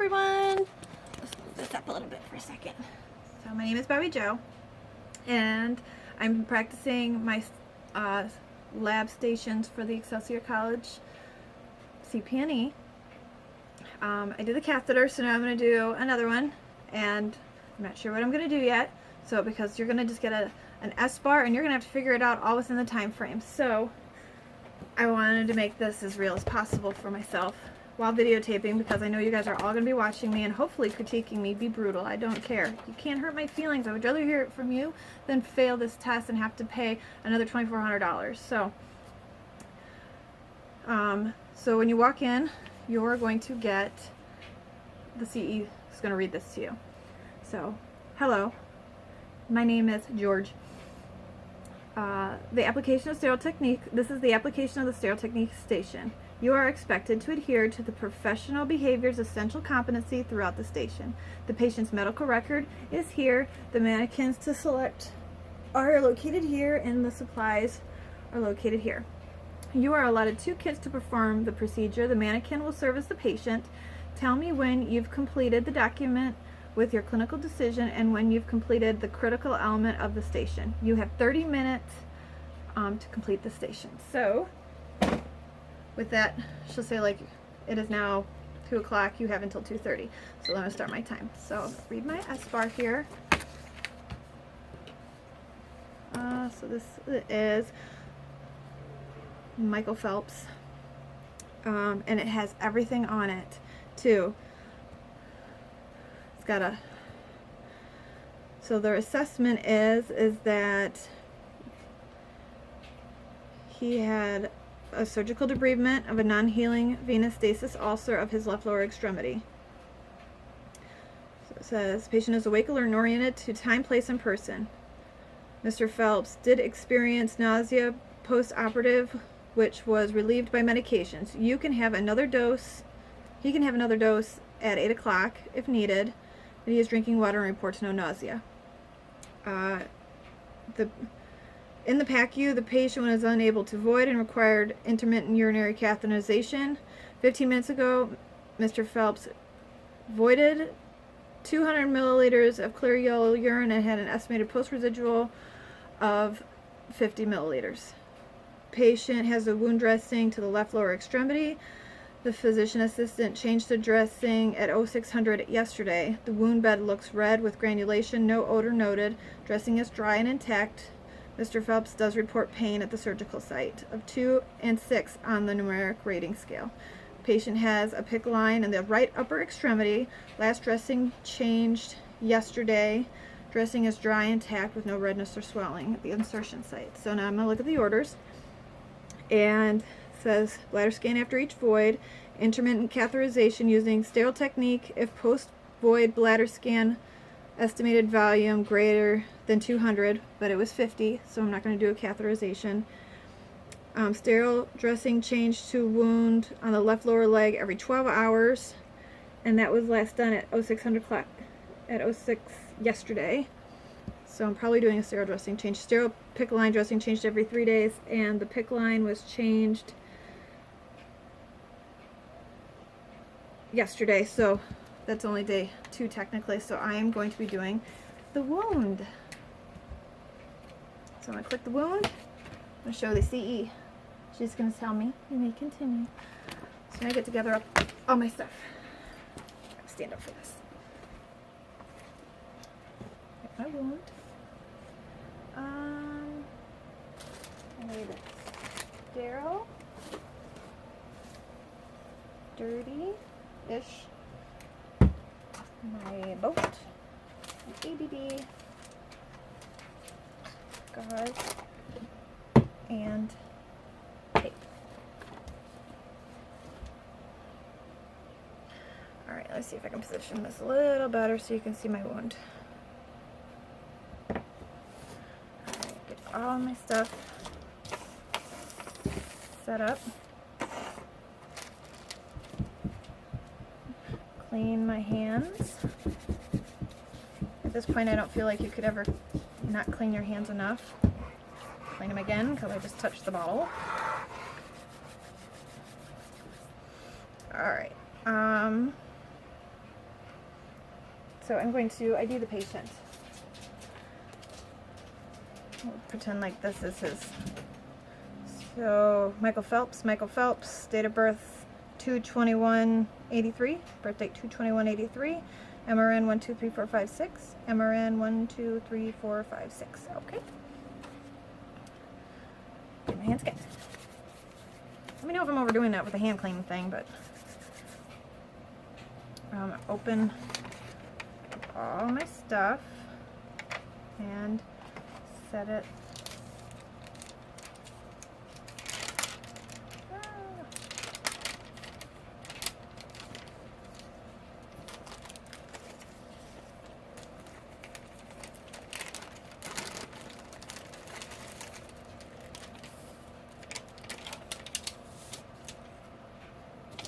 everyone. Let's move this up a little bit for a second. So my name is Bobby Joe, and I'm practicing my lab stations for the Excelsior College Cpne. I did the catheter, so now I'm going to do another one, and I'm not sure what I'm going to do yet. So because you're going to just get an S-bar, and you're going to have to figure it out all within the time frame. So I wanted to make this as real as possible for myself while videotaping, because I know you guys are all going to be watching me and hopefully critiquing me. Be brutal. I don't care. You can't hurt my feelings. I would rather hear it from you than fail this test and have to pay another $2,400. So when you walk in, you're going to get the CE is going to read this to you. So, hello, my name is George. The application of sterile technique, this is the application of the sterile technique station. You are expected to adhere to the professional behavior's essential competency throughout the station. The patient's medical record is here. The mannequins to select are located here, and the supplies are located here. You are allotted 2 kits to perform the procedure. The mannequin will serve as the patient. Tell me when you've completed the document with your clinical decision and when you've completed the critical element of the station. You have 30 minutes to complete the station. So with that, she'll say, like, it is now 2 o'clock, you have until 2:30. So let me start my time. So read my S-bar here. So this is Michael Phelps, and it has everything on it too. It's got so their assessment is that he had a surgical debridement of a non-healing venous stasis ulcer of his left lower extremity. So it says, patient is awake, alert, and oriented to time, place, and person. Mr. Phelps did experience nausea post-operative, which was relieved by medications. You can have another dose. He can have another dose at 8 o'clock if needed. But he is drinking water and reports no nausea. In the PACU, the patient was unable to void and required intermittent urinary catheterization. 15 minutes ago, Mr. Phelps voided 200 milliliters of clear yellow urine and had an estimated post-residual of 50 milliliters. Patient has a wound dressing to the left lower extremity. The physician assistant changed the dressing at 0600 yesterday. The wound bed looks red with granulation, no odor noted. Dressing is dry and intact. Mr. Phelps does report pain at the surgical site of 2 and 6 on the numeric rating scale. Patient has a PICC line in the right upper extremity. Last dressing changed yesterday. Dressing is dry and intact with no redness or swelling at the insertion site. So now I'm going to look at the orders. And it says bladder scan after each void, intermittent catheterization using sterile technique if post-void bladder scan estimated volume greater than 200, but it was 50, so I'm not going to do a catheterization. Sterile dressing changed to wound on the left lower leg every 12 hours, and that was last done at 0600 o'clock, at 06 yesterday. So I'm probably doing a sterile dressing change. Sterile PICC line dressing changed every 3 days, and the PICC line was changed yesterday, so that's only day 2 technically. So I am going to be doing the wound. So I'm going to click the wound. I'm going to show the CE. She's going to tell me, you may continue. So I get together all my stuff. Stand up for this. Get my wound. I need it sterile, dirty-ish. My boat, my ABB, gauze, and tape. Alright, let's see if I can position this a little better so you can see my wound. Alright, get all my stuff set up. Clean my hands. At this point, I don't feel like you could ever not clean your hands enough. Clean them again because I just touched the bottle. Alright. so I'm going to ID the patient. We'll pretend like this is his. So Michael Phelps, date of birth 2/21/83, birth date 2/21/83, MRN 123456, MRN 123456. Okay. Get my hands again. Let me know if I'm overdoing that with the hand cleaning thing, but open all my stuff and set it.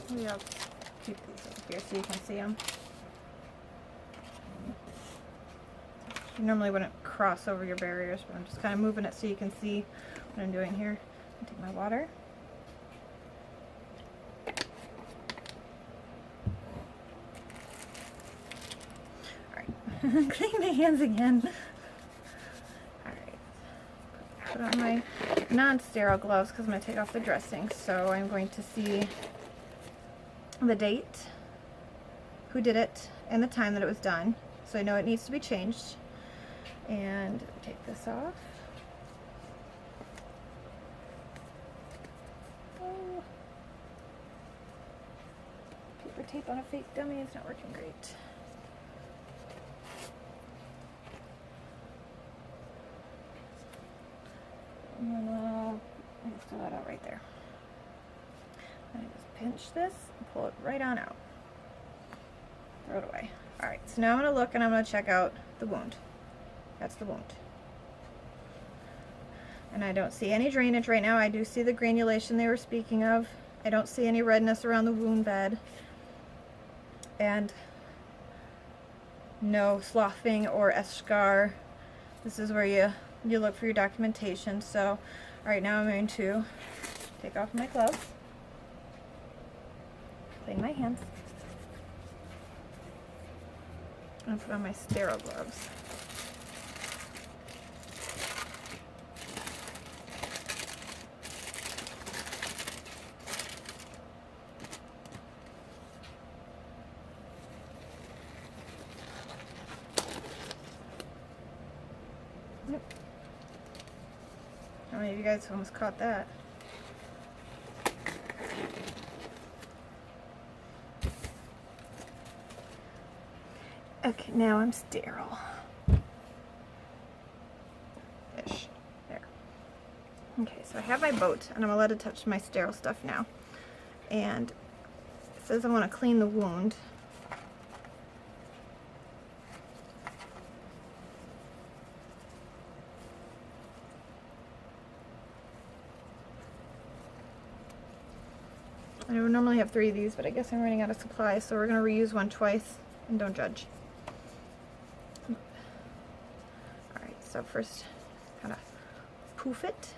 Maybe I'll keep these over here so you can see them. You normally wouldn't cross over your barriers, but I'm just kind of moving it so you can see what I'm doing here. I'll take my water. Alright, clean my hands again. Alright, put on my non-sterile gloves because I'm going to take off the dressing. So I'm going to see the date, who did it, and the time that it was done. So I know it needs to be changed. And take this off. Oh. Paper tape on a fake dummy is not working great. And I'll throw that out right there. I just pinch this and pull it right on out. Throw it away. Alright, so now I'm going to look and I'm going to check out the wound. That's the wound. And I don't see any drainage right now. I do see the granulation they were speaking of. I don't see any redness around the wound bed. And no sloughing or eschar. This is where you look for your documentation. So, alright, now I'm going to take off my gloves. Clean my hands. And put on my sterile gloves. How many of you guys almost caught that? Okay, now I'm sterile. Ish. There. Okay, so I have my boat, and I'm allowed to touch my sterile stuff now. And it says I want to clean the wound. I would normally have 3 of these, but I guess I'm running out of supplies, so we're going to reuse one twice, and don't judge. Alright, so first, kind of poof it,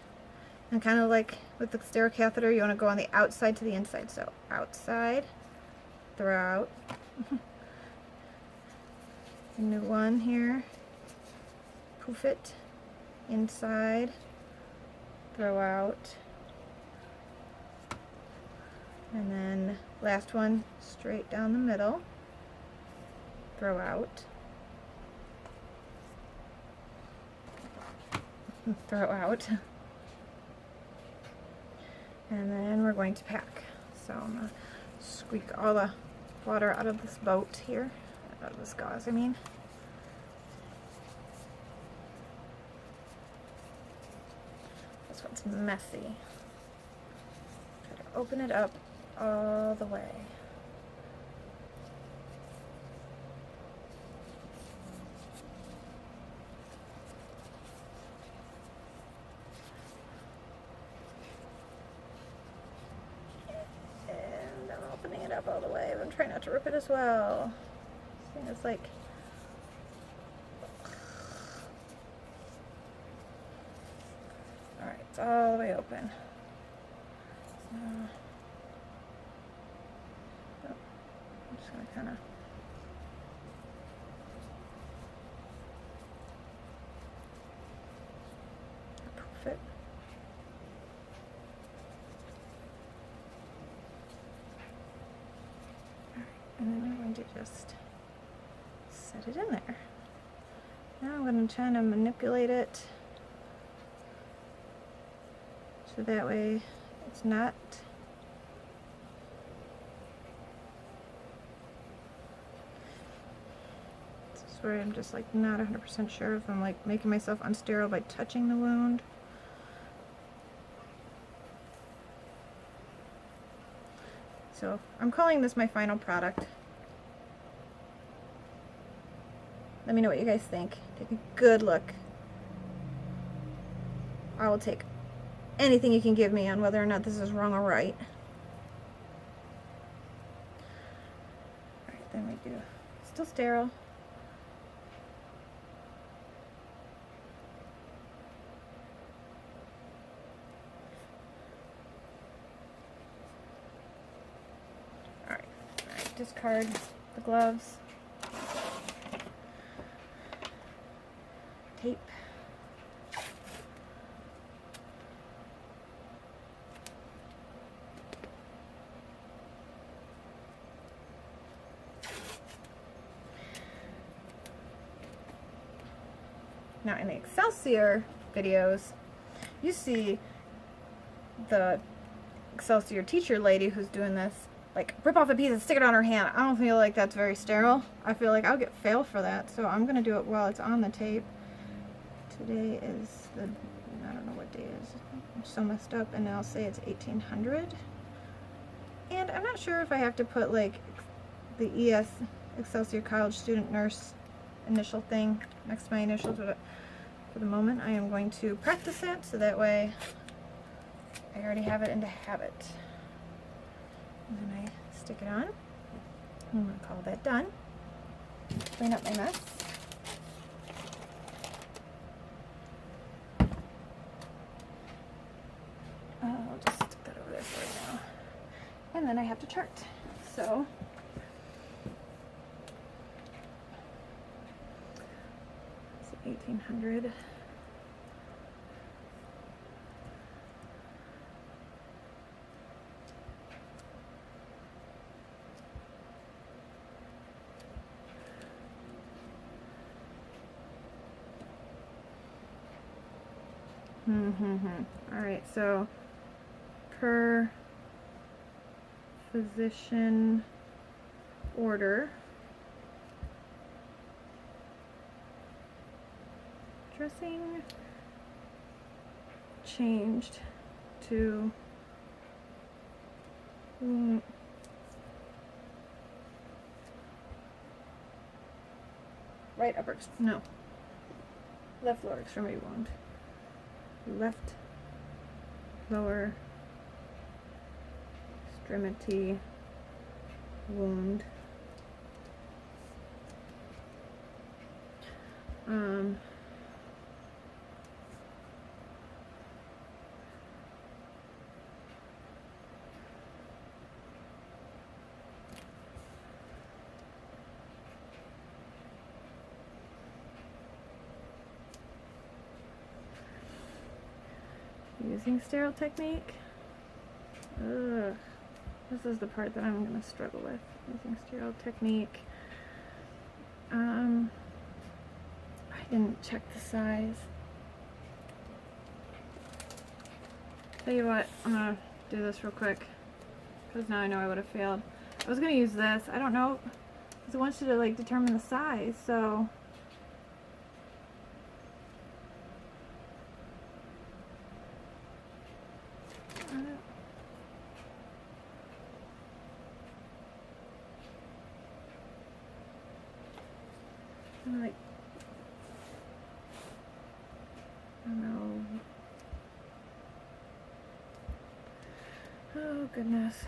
and kind of like with the sterile catheter, you want to go on the outside to the inside. So outside, throw out. A new one here, poof it, inside, throw out. And then last one, straight down the middle, throw out, throw out, and then we're going to pack. So I'm going to squeak all the water out of this boat here, out of this gauze, I mean. This one's messy. Try to open it up all the way. And I'm opening it up all the way. I'm trying not to rip it as well. This thing is like... Alright, it's all the way open. So, I'm just going to kind of going to just set it in there. Now I'm going to try to manipulate it so that way it's not where I'm just like not 100% sure if I'm like making myself unsterile by touching the wound. So I'm calling this my final product. Let me know what you guys think. Take a good look. I will take anything you can give me on whether or not this is wrong or right. Alright, then we do still sterile. Discard the gloves, tape, now in the Excelsior videos you see the Excelsior teacher lady who's doing this like rip off a piece and stick it on her hand. I don't feel like that's very sterile. I feel like I'll get fail for that, so I'm gonna do it while it's on the tape. Today is the, I don't know what day it is. I'm so messed up, and I'll say it's 1800. And I'm not sure if I have to put like the ES, Excelsior College Student Nurse initial thing next to my initials, but for the moment I am going to practice that so that way I already have it into habit. And then I stick it on. I'm going to call that done. Clean up my mess. I'll just stick that over there for right now. And then I have to chart. So, it's 1800. Alright, so per physician order, dressing changed to right upper, no, left lower extremity wound. Left lower extremity wound. Using sterile technique. Ugh. This is the part that I'm going to struggle with. Using sterile technique. I didn't check the size. Tell you what, I'm going to do this real quick, because now I know I would have failed. I was going to use this. I don't know, because it wants you to like determine the size, so I'm like, I don't know. Oh goodness.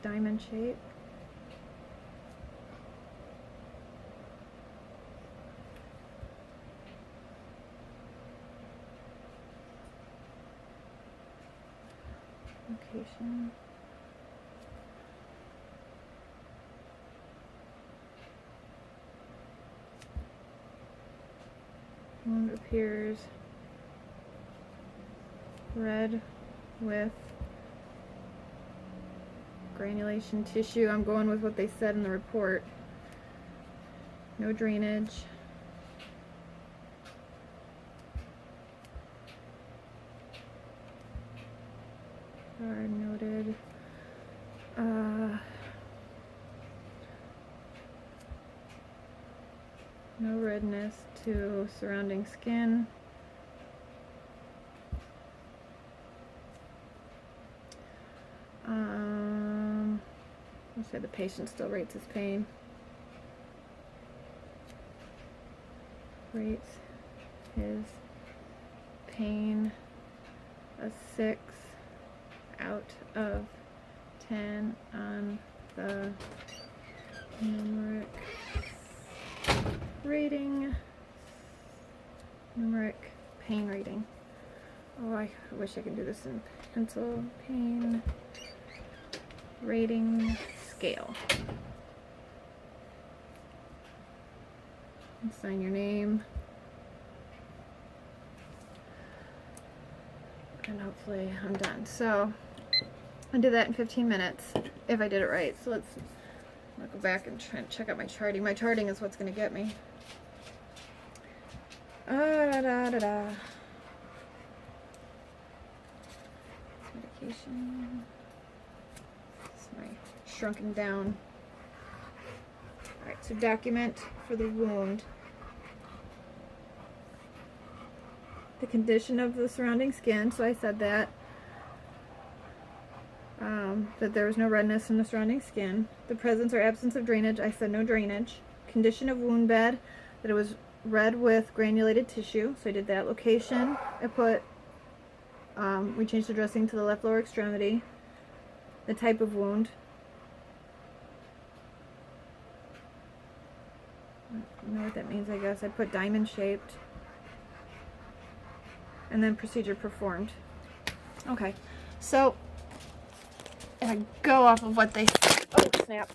Diamond shape. Location. Wound appears red with Granulation tissue. I'm going with what they said in the report. No drainage. Are noted. No redness to surrounding skin. Let's say the patient still rates his pain. Rates his pain a 6 out of 10 on the numeric rating. Numeric pain rating. Oh, I wish I could do this in pencil. Pain rating scale. And sign your name. And hopefully I'm done. So I did that in 15 minutes if I did it right. So I'll go back and try and check out my charting. My charting is what's going to get me. Medication. It's my shrunken down. Alright, so document for the wound. The condition of the surrounding skin, so I said that. That there was no redness in the surrounding skin. The presence or absence of drainage, I said no drainage. Condition of wound bed, that it was red with granulated tissue, so I did that. Location, I put, we changed the dressing to the left lower extremity. The type of wound. I don't know what that means, I guess. I put diamond shaped. And then procedure performed. Okay, so if I go off of what they, oh snap,